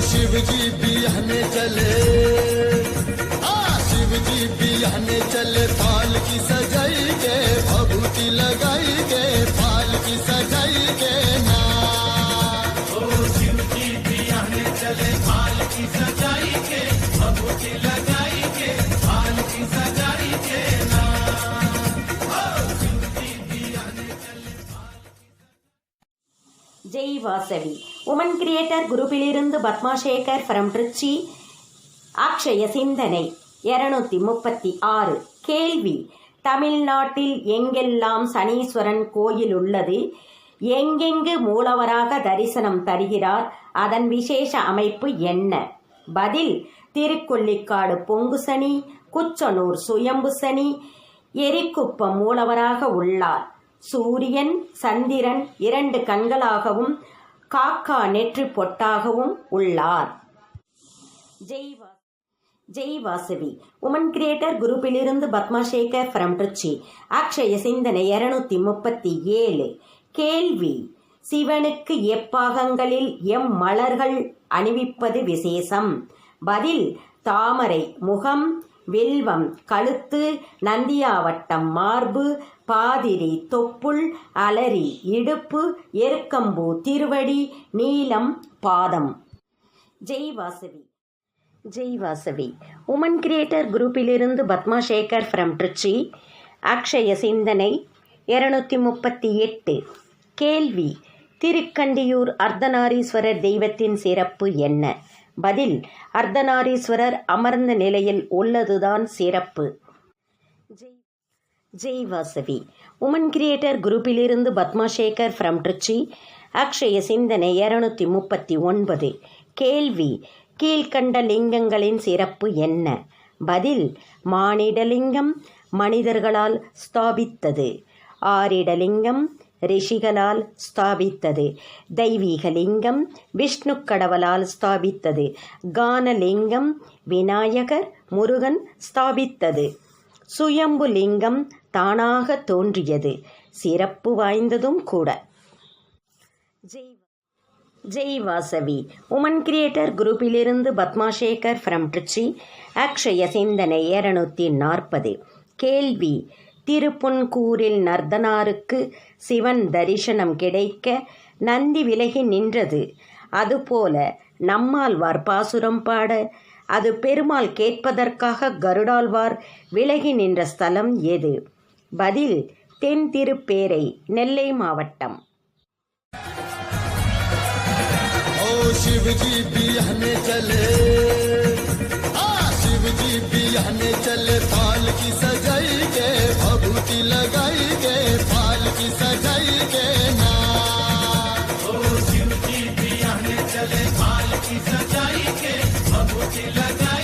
शिव जी बिहने चले, शिव जी बिहने चले, फाल की सजाई के भभूति लगाई के, फाल की सजाई के ना। ओ शिव जी बिहने चले, फाल की सजाई के भभूति लगाई के, फाल की सजाई के ना। ஜெய் வாசவி. உமன் கிரியேட்டர் குரூப்பிலிருந்து பத்மா சேகர் ஃப்ரம் திருச்சி. அக்ஷய சிந்தனை 236. கேள்வி: தமிழ்நாட்டில் எங்கெல்லாம் சனீஸ்வரன் கோயில் உள்ளது? எங்கெங்கு மூலவராக தரிசனம் தருகிறார்? அதன் விசேஷ அமைப்பு என்ன? பதில்: திருக்கொள்ளிக்காடு பொங்கு சனி, குச்சனூர் சுயம்பு சனி, எரிக்குப்பம் மூலவராக உள்ளார். சூரியன் சந்திரன் 2 கண்களாகவும் காக்கா நெற்றி பொட்டாகவும் உள்ளார். ஜெய் வாசவி. உமன் கிரியேட்டர் குரூப்பிலிருந்து பத்மா சேகர் ஃப்ரம் திருச்சி. அக்ஷய சிந்தனை 237. கேள்வி: சிவனுக்கு எப்பாகங்களில் மலர்கள் அணிவிப்பது விசேஷம்? பதில்: தாமரை முகம், வில்வம் கழுத்து, நந்தியாவட்டம் மார்பு, பாதிரி தொப்புள், அலரி இடுப்பு, எருக்கம்பூ திருவடி, நீலம் பாதம். ஜெய் வாசவி. ஜெய் வாசவி. உமன் கிரியேட்டர் குரூப்பிலிருந்து பத்மா சேகர் ஃப்ரம் திருச்சி. அக்ஷய சிந்தனை 238. கேள்வி: திருக்கண்டியூர் அர்த்தநாரீஸ்வரர் தெய்வத்தின் சிறப்பு என்ன? பதில்: அர்த்தநாரீஸ்வரர் அமர்ந்த நிலையில் உள்ளதுதான் சிறப்பு. ஜெய் வாசவி. உமன் கிரியேட்டர் குரூப்பிலிருந்து பத்மா சேகர் ஃப்ரம் திருச்சி. அக்ஷய சிந்தனை 239. கேள்வி: கீழ்கண்ட லிங்கங்களின் சிறப்பு என்ன? பதில்: மானிடலிங்கம் மனிதர்களால் ஸ்தாபித்தது, ஆரிடலிங்கம் ரிஷிகளால் ஸ்தாபித்தது, தெய்வீகலிங்கம் விஷ்ணு கடவுளால் ஸ்தாபித்தது, கானலிங்கம் விநாயகர் முருகன் ஸ்தாபித்தது, சுயம்பு லிங்கம் தானாக தோன்றியது, சிறப்பு வாய்ந்ததும் கூட. ஜெய் வாசவி. உமன் கிரியேட்டர் குரூப்பிலிருந்து பத்மா சேகர் ஃப்ரம் திருச்சி. அக்ஷய சிந்தனை 240. கேள்வி: திருப்புன்கூரில் நர்தனாருக்கு சிவன் தரிசனம் கிடைக்க நந்தி விலகி நின்றது. அதுபோல நம்மாழ்வார் பாசுரம் பாட அது பெருமாள் கேட்பதற்காக கருடாழ்வார் விலகி நின்ற ஸ்தலம் எது? பதில்: தென் திருப்பேரை, நெல்லை மாவட்டம். शिव जी बिहने चले, शिव जी बिहने चले, फाल की सजाई के भभूति लगाई के, फाल की सजाई के ना। ओ शिव जी बिहने चले, फाल की सजाई के भभूति लगाई